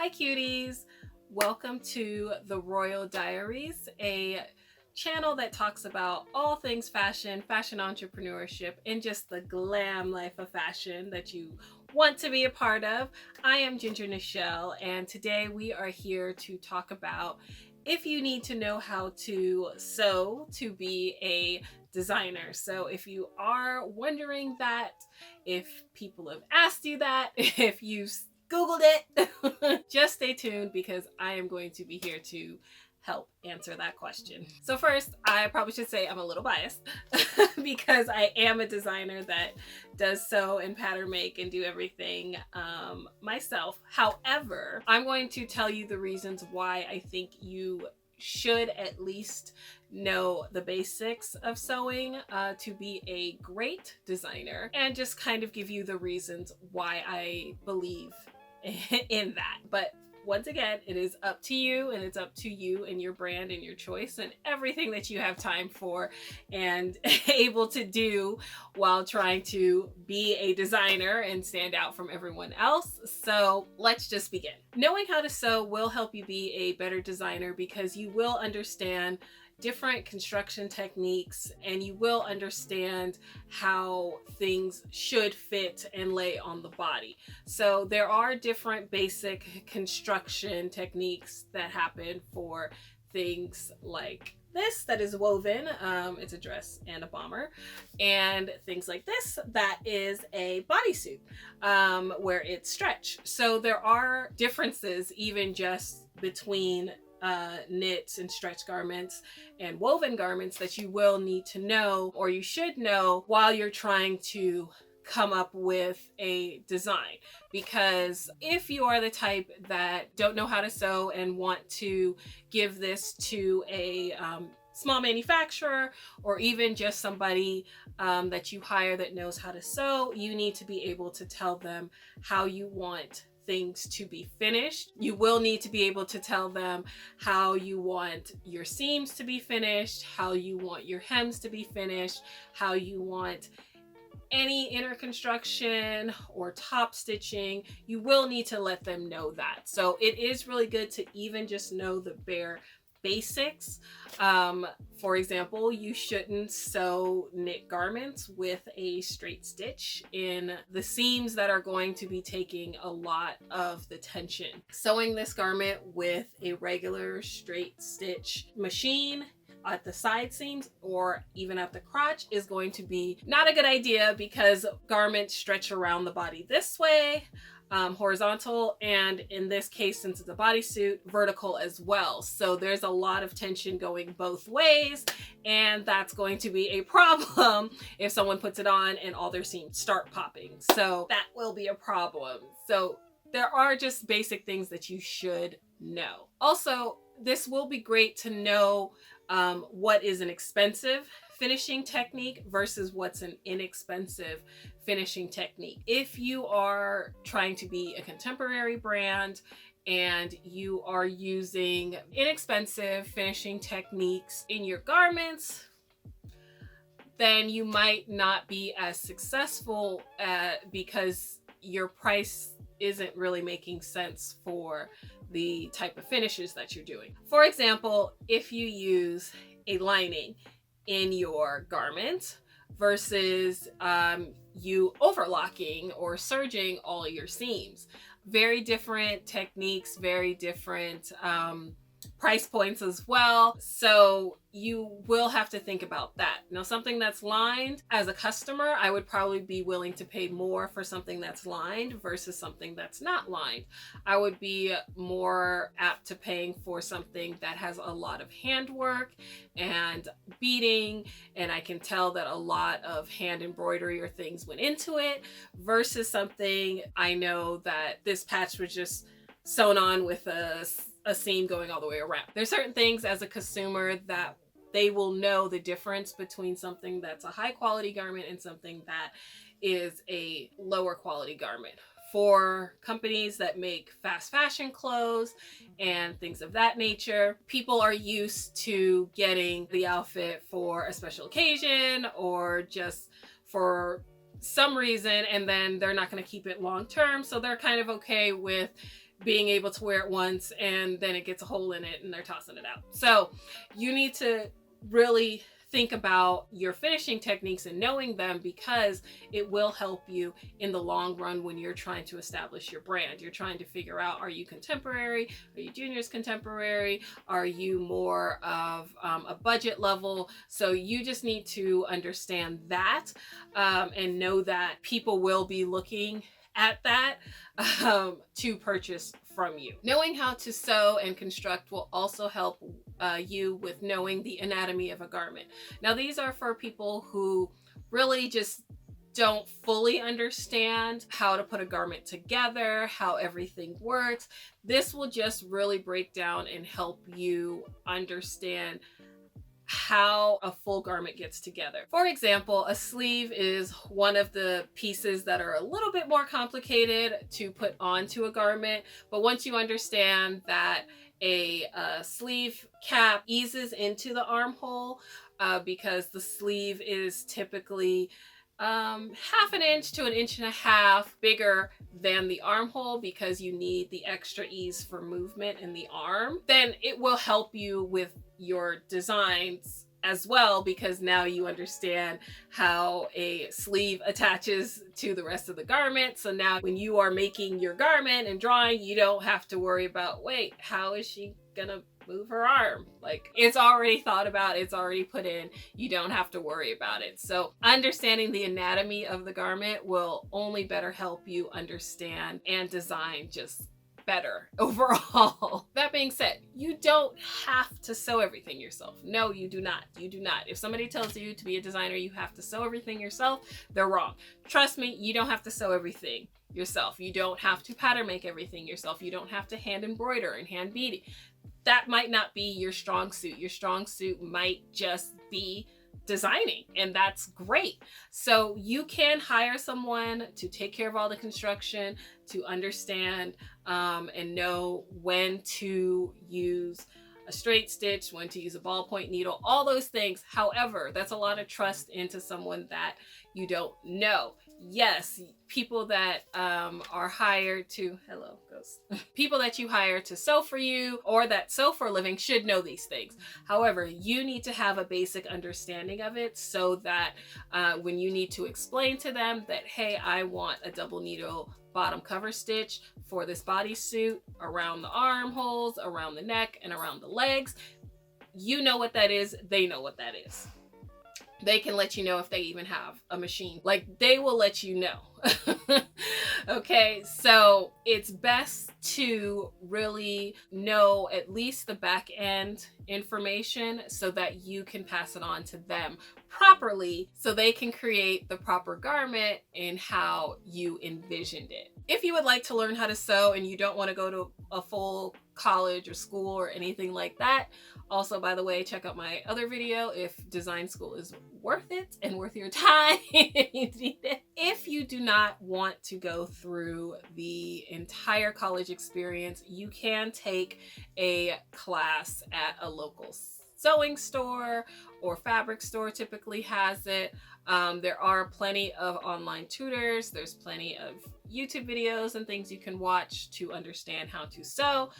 Hi cuties! Welcome to the Royal Diaries, a channel that talks about all things fashion, fashion entrepreneurship, and just the glam life of fashion that you want to be a part of. I am Ginger Nichelle, and today we are here to talk about if you need to know how to sew to be a designer. So if you are wondering that, if people have asked you that, if you've Googled it, just stay tuned because I am going to be here to help answer that question. So first, I probably should say I'm a little biased because I am a designer that does sew and pattern make and do everything myself. However, I'm going to tell you the reasons why I think you should at least know the basics of sewing to be a great designer, and just kind of give you the reasons why I believe in that. But once again, it is up to you, and it's up to you and your brand and your choice and everything that you have time for and able to do while trying to be a designer and stand out from everyone else. So let's just begin. Knowing how to sew will help you be a better designer because you will understand different construction techniques and you will understand how things should fit and lay on the body. So there are different basic construction techniques that happen for things like this that is woven, it's a dress and a bomber, and things like this that is a bodysuit where it's stretch. So there are differences even just between knits and stretch garments and woven garments that you will need to know, or you should know, while you're trying to come up with a design. Because if you are the type that don't know how to sew and want to give this to a small manufacturer, or even just somebody that you hire that knows how to sew, you need to be able to tell them how you want things to be finished. You will need to be able to tell them how you want your seams to be finished, how you want your hems to be finished, how you want any inner construction or top stitching. You will need to let them know that. So it is really good to even just know the bare basics. For example, you shouldn't sew knit garments with a straight stitch in the seams that are going to be taking a lot of the tension. Sewing this garment with a regular straight stitch machine at the side seams or even at the crotch is going to be not a good idea, because garments stretch around the body this way, horizontal, and in this case, since it's a bodysuit, vertical as well. So there's a lot of tension going both ways, and that's going to be a problem if someone puts it on and all their seams start popping. So that will be a problem. So there are just basic things that you should know. Also, this will be great to know what is an expensive finishing technique versus what's an inexpensive finishing technique. If you are trying to be a contemporary brand and you are using inexpensive finishing techniques in your garments, then you might not be as successful because your price isn't really making sense for the type of finishes that you're doing. For example, if you use a lining in your garment versus you overlocking or serging all your seams, very different techniques, very different price points as well. So you will have to think about that. Now, something that's lined, as a customer, I would probably be willing to pay more for something that's lined versus something that's not lined. I would be more apt to paying for something that has a lot of handwork and beading, and I can tell that a lot of hand embroidery or things went into it, versus something I know that this patch was just sewn on with a seam going all the way around. There's certain things as a consumer that they will know the difference between something that's a high quality garment and something that is a lower quality garment. For companies that make fast fashion clothes and things of that nature, people are used to getting the outfit for a special occasion or just for some reason, and then they're not going to keep it long term. So they're kind of okay with being able to wear it once and then it gets a hole in it and they're tossing it out. So you need to really think about your finishing techniques and knowing them, because it will help you in the long run when you're trying to establish your brand. You're trying to figure out, are you contemporary? Are you juniors contemporary? Are you more of a budget level? So you just need to understand that and know that people will be looking at that to purchase from you. Knowing how to sew and construct will also help you with knowing the anatomy of a garment. Now, these are for people who really just don't fully understand how to put a garment together, how everything works. This will just really break down and help you understand how a full garment gets together. For example, a sleeve is one of the pieces that are a little bit more complicated to put onto a garment, but once you understand that a sleeve cap eases into the armhole, because the sleeve is typically half an inch to an inch and a half bigger than the armhole, because you need the extra ease for movement in the arm, then it will help you with your designs as well, because now you understand how a sleeve attaches to the rest of the garment. So now when you are making your garment and drawing, you don't have to worry about, wait, how is she gonna move her arm? Like, it's already thought about, it's already put in, you don't have to worry about it. So understanding the anatomy of the garment will only better help you understand and design just better overall. That being said, you don't have to sew everything yourself. No, you do not. You do not. If somebody tells you to be a designer, you have to sew everything yourself, they're wrong. Trust me, you don't have to sew everything yourself. You don't have to pattern make everything yourself. You don't have to hand embroider and hand beading. That might not be your strong suit. Your strong suit might just be designing, and that's great. So you can hire someone to take care of all the construction, to understand and know when to use a straight stitch, when to use a ballpoint needle, all those things. However, that's a lot of trust into someone that you don't know. Yes, people that are hired to, hello ghost, people that you hire to sew for you or that sew for a living should know these things. However, you need to have a basic understanding of it, so that when you need to explain to them that, hey, I want a double needle bottom cover stitch for this bodysuit around the armholes, around the neck, and around the legs, you know what that is, they know what that is. They can let you know if they even have a machine. Like, they will let you know. Okay, so it's best to really know at least the back end information so that you can pass it on to them properly, so they can create the proper garment in how you envisioned it. If you would like to learn how to sew and you don't want to go to a full college or school or anything like that, also, by the way, check out my other video if design school is worth it and worth your time. If you do not want to go through the entire college experience, you can take a class at a local sewing store or fabric store, typically has it. There are plenty of online tutors. There's plenty of YouTube videos and things you can watch to understand how to sew.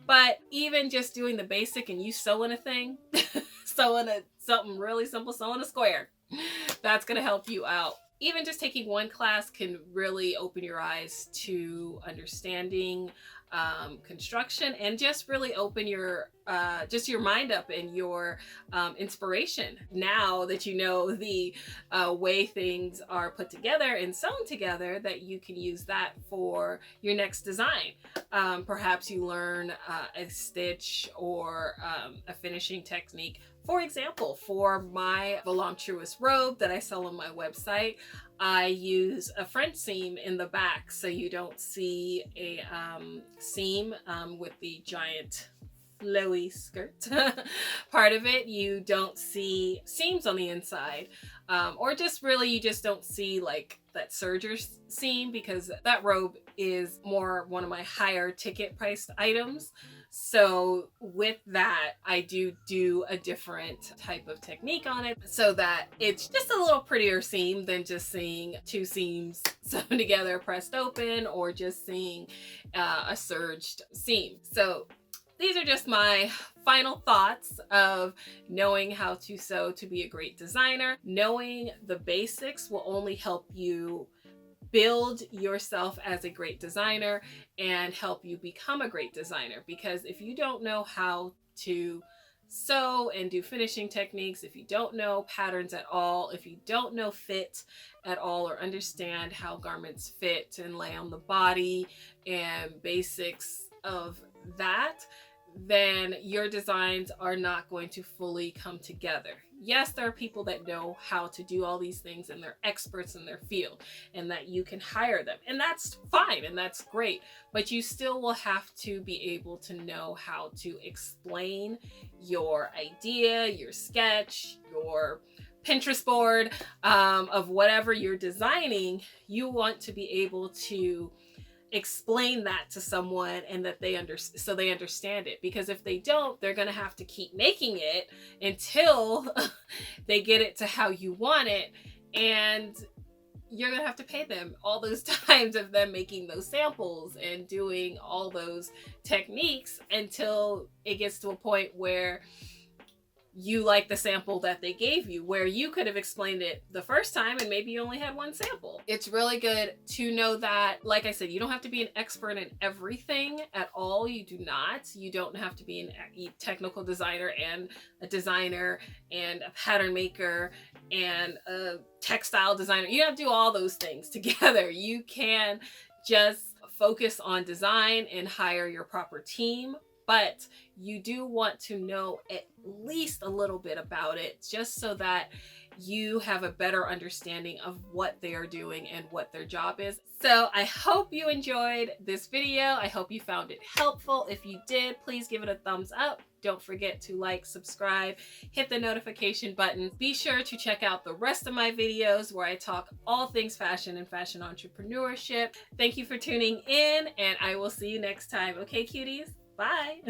But even just doing the basic and you sewing a thing, something really simple, sewing a square, that's going to help you out. Even just taking one class can really open your eyes to understanding construction, and just really open your mind up and your inspiration. Now that you know the way things are put together and sewn together, that you can use that for your next design. Perhaps you learn a stitch or a finishing technique. For example, for my voluptuous robe that I sell on my website, I use a French seam in the back, so you don't see a seam with the giant flowy skirt part of it, you don't see seams on the inside, or just really you just don't see like that serger seam, because that robe is more one of my higher ticket priced items. So with that, I do a different type of technique on it so that it's just a little prettier seam than just seeing two seams sewn together pressed open, or just seeing a serged seam. So these are just my final thoughts of knowing how to sew to be a great designer. Knowing the basics will only help you build yourself as a great designer and help you become a great designer. Because if you don't know how to sew and do finishing techniques, if you don't know patterns at all, if you don't know fit at all, or understand how garments fit and lay on the body and basics of that, then your designs are not going to fully come together. Yes, there are people that know how to do all these things and they're experts in their field, and that you can hire them, and that's fine and that's great, but you still will have to be able to know how to explain your idea, your sketch, your Pinterest board, of whatever you're designing. You want to be able to explain that to someone, and that they understand it, because if they don't, they're going to have to keep making it until they get it to how you want it, and you're going to have to pay them all those times of them making those samples and doing all those techniques until it gets to a point where you like the sample that they gave you, where you could have explained it the first time and maybe you only had one sample. It's really good to know that, like I said, you don't have to be an expert in everything at all. You do not. You don't have to be a technical designer and a designer and a pattern maker and a textile designer. You don't have to do all those things together. You can just focus on design and hire your proper team. But you do want to know at least a little bit about it, just so that you have a better understanding of what they are doing and what their job is. So I hope you enjoyed this video. I hope you found it helpful. If you did, please give it a thumbs up. Don't forget to like, subscribe, hit the notification button. Be sure to check out the rest of my videos where I talk all things fashion and fashion entrepreneurship. Thank you for tuning in, and I will see you next time. Okay, cuties? Bye.